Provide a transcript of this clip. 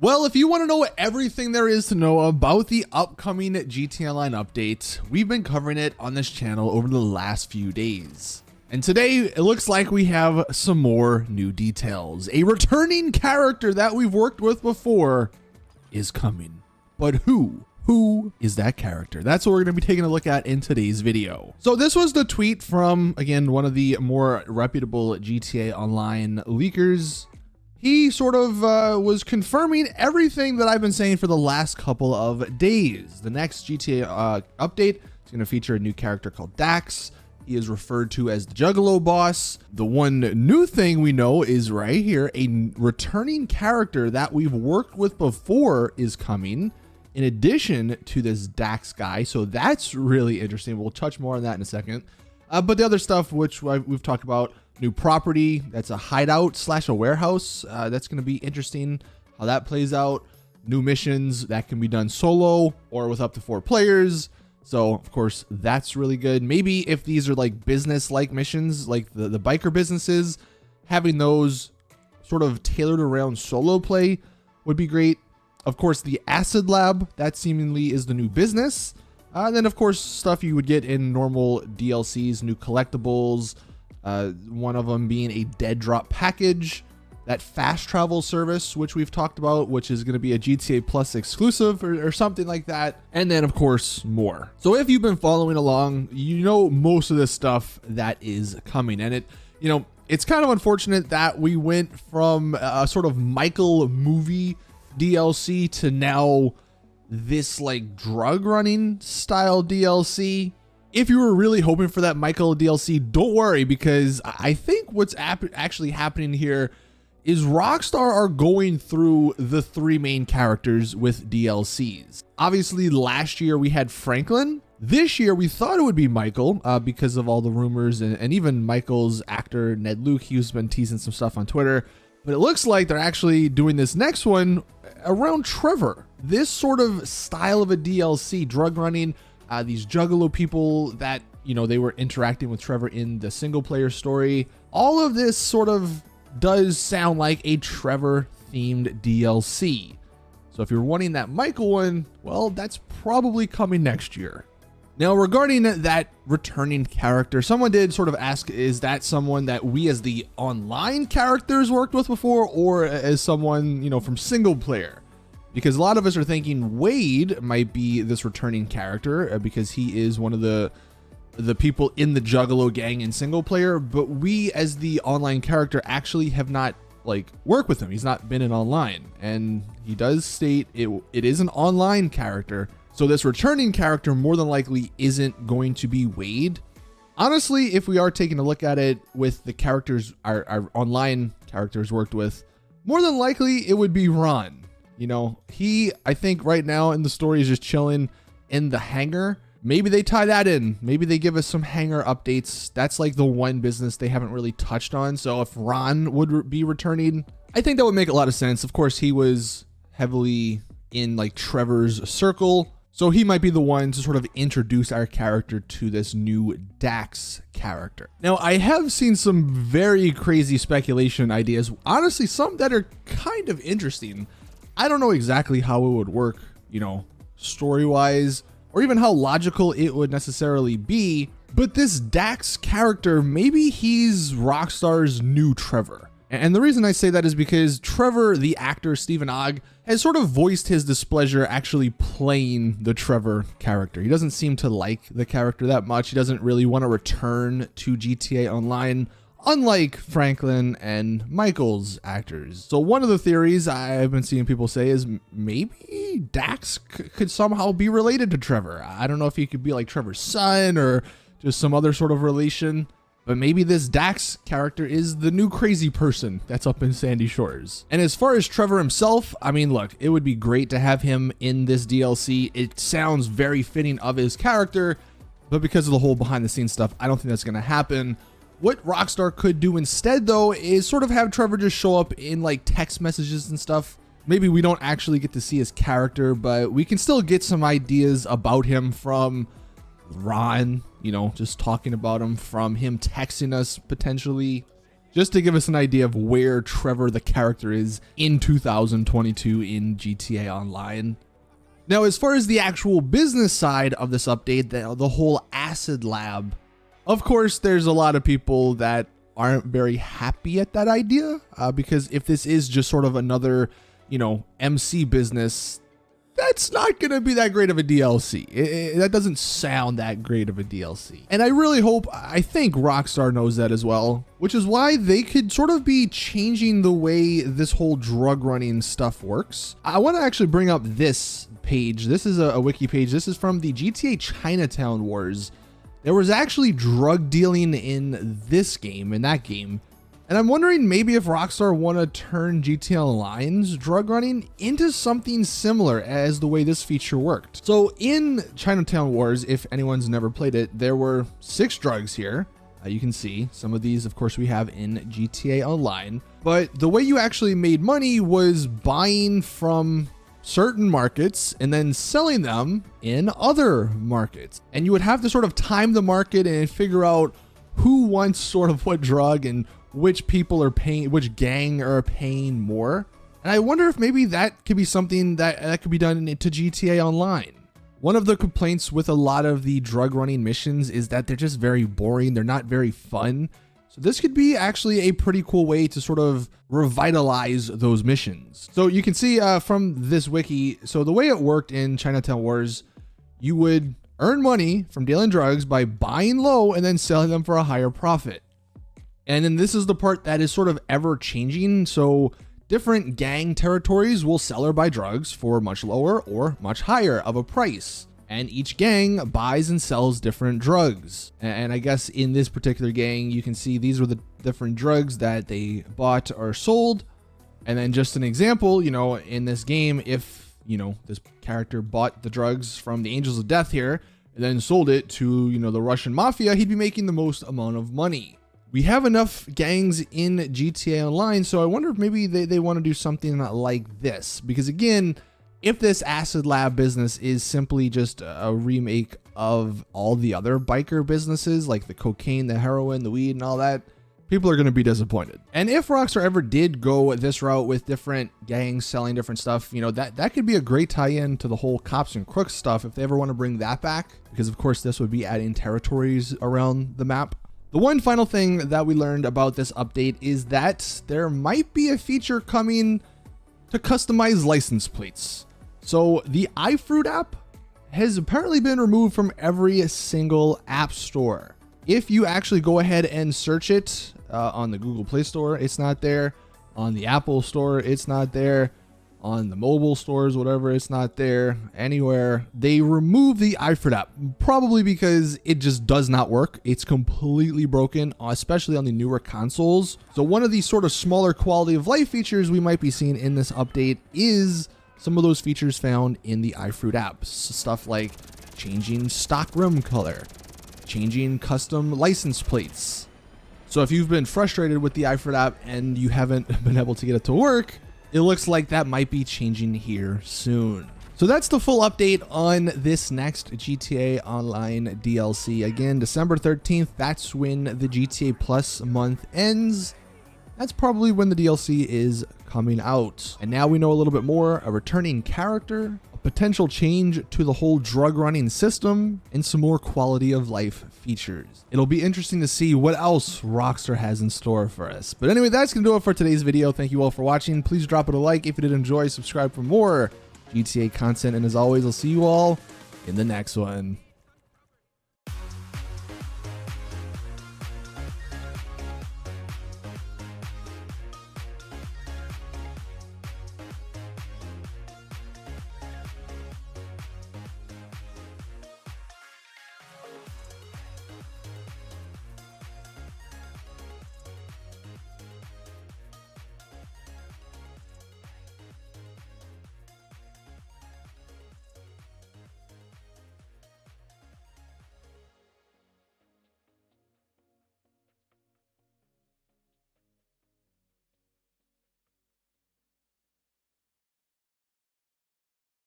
Well, if you want to know everything there is to know about the upcoming GTA Online update, we've been covering it on this channel over the last few days. And today, it looks like we have some more new details. A returning character that we've worked with before is coming. But who? Who is that character? That's what we're going to be taking a look at in today's video. So this was the tweet from, again, one of the more reputable GTA Online leakers. He sort of was confirming everything that I've been saying for the last couple of days. The next GTA update is going to feature a new character called Dax. He is referred to as the Juggalo boss. The one new thing we know is right here, a returning character that we've worked with before is coming, in addition to this Dax guy. So that's really interesting. We'll touch more on that in a second. But the other stuff, which we've talked about, new property, that's a hideout / a warehouse. That's going to be interesting how that plays out. New missions that can be done solo or with up to 4 players. So of course that's really good. Maybe if these are like business-like missions, like the biker businesses, having those sort of tailored around solo play would be great. Of course, the Acid Lab, that seemingly is the new business. And then of course stuff you would get in normal DLCs, new collectibles, one of them being a dead drop package, that fast travel service, which we've talked about, which is going to be a GTA Plus exclusive or something like that. And then of course more. So if you've been following along, you know most of this stuff that is coming. And it's kind of unfortunate that we went from a sort of Michael movie DLC to now this like drug running style DLC. If you were really hoping for that Michael DLC, don't worry, because I think what's actually happening here is Rockstar are going through the 3 main characters with DLCs. Obviously, last year we had Franklin. This year we thought it would be Michael because of all the rumors and even Michael's actor, Ned Luke. He's been teasing some stuff on Twitter. But it looks like they're actually doing this next one around Trevor. This sort of style of a DLC, drug running, these Juggalo people that, they were interacting with Trevor in the single player story. All of this sort of does sound like a Trevor themed DLC. So if you're wanting that Michael one, well, that's probably coming next year. Now, regarding that returning character, someone did sort of ask, is that someone that we as the online characters worked with before, or as someone, from single player? Because a lot of us are thinking Wade might be this returning character because he is one of the people in the Juggalo gang in single player, but we as the online character actually have not worked with him. He's not been in online, and he does state it is an online character. So this returning character more than likely isn't going to be Wade. Honestly, if we are taking a look at it with the characters our online characters worked with, more than likely it would be Ron. He, I think right now in the story is just chilling in the hangar. Maybe they tie that in. Maybe they give us some hangar updates. That's like the one business they haven't really touched on. So if Ron would be returning, I think that would make a lot of sense. Of course, he was heavily in Trevor's circle. So he might be the one to sort of introduce our character to this new Dax character. Now, I have seen some very crazy speculation ideas. Honestly, some that are kind of interesting. I don't know exactly how it would work, story-wise, or even how logical it would necessarily be. But this Dax character, maybe he's Rockstar's new Trevor. And the reason I say that is because Trevor, the actor Stephen Ogg, has sort of voiced his displeasure actually playing the Trevor character. He doesn't seem to like the character that much. He doesn't really want to return to GTA Online, unlike Franklin and Michael's actors. So one of the theories I've been seeing people say is maybe Dax could somehow be related to Trevor. I don't know if he could be like Trevor's son or just some other sort of relation. But maybe this Dax character is the new crazy person that's up in Sandy Shores. And as far as Trevor himself, I mean, look, it would be great to have him in this DLC. It sounds very fitting of his character, but because of the whole behind the scenes stuff, I don't think that's going to happen. What Rockstar could do instead, though, is sort of have Trevor just show up in text messages and stuff. Maybe we don't actually get to see his character, but we can still get some ideas about him from Ron, just talking about him, from him texting us potentially. just to give us an idea of where Trevor the character is in 2022 in GTA Online. Now, as far as the actual business side of this update, the whole acid lab, of course, there's a lot of people that aren't very happy at that idea, because if this is just sort of another, MC business, that's not going to be that great of a DLC. That doesn't sound that great of a DLC. And I think Rockstar knows that as well, which is why they could sort of be changing the way this whole drug running stuff works. I want to actually bring up this page. This is a wiki page. This is from the GTA Chinatown Wars. There was actually drug dealing in this game, in that game. And I'm wondering maybe if Rockstar want to turn GTA Online's drug running into something similar as the way this feature worked. So in Chinatown Wars, if anyone's never played it, there were 6 drugs here. You can see some of these, of course, we have in GTA Online. But the way you actually made money was buying from certain markets and then selling them in other markets. And you would have to sort of time the market and figure out who wants sort of what drug and which people are paying, which gang are paying more. And I wonder if maybe that could be something that could be done into GTA Online. One of the complaints with a lot of the drug running missions is that they're just very boring. They're not very fun. So this could be actually a pretty cool way to sort of revitalize those missions. So you can see from this wiki, so the way it worked in Chinatown Wars, you would earn money from dealing drugs by buying low and then selling them for a higher profit. And then this is the part that is sort of ever changing. So different gang territories will sell or buy drugs for much lower or much higher of a price. And each gang buys and sells different drugs. And I guess in this particular gang, you can see these were the different drugs that they bought or sold. And then just an example, in this game, if, this character bought the drugs from the Angels of Death here and then sold it to, the Russian mafia, he'd be making the most amount of money. We have enough gangs in GTA Online, so I wonder if maybe they want to do something like this. Because again, if this acid lab business is simply just a remake of all the other biker businesses, like the cocaine, the heroin, the weed, and all that, people are going to be disappointed. And if Rockstar ever did go this route with different gangs selling different stuff, that could be a great tie-in to the whole cops and crooks stuff if they ever want to bring that back. Because of course, this would be adding territories around the map. The one final thing that we learned about this update is that there might be a feature coming to customize license plates. So the iFruit app has apparently been removed from every single app store. If you actually go ahead and search it on the Google Play Store, it's not there. On the Apple Store, it's not there. On the mobile stores, whatever, it's not there. Anywhere. They removed the iFruit app, probably because it just does not work. It's completely broken, especially on the newer consoles. So one of these sort of smaller quality of life features we might be seeing in this update is some of those features found in the iFruit app. Stuff like changing stock rim color, changing custom license plates. So if you've been frustrated with the iFruit app and you haven't been able to get it to work, it looks like that might be changing here soon. So that's the full update on this next GTA Online DLC. Again, December 13th, that's when the GTA Plus month ends. That's probably when the DLC is coming out. And now we know a little bit more, a returning character, a potential change to the whole drug running system, and some more quality of life features. It'll be interesting to see what else Rockstar has in store for us. But anyway, that's gonna do it for today's video. Thank you all for watching. Please drop it a like if you did enjoy, subscribe for more GTA content, and as always, I'll see you all in the next one.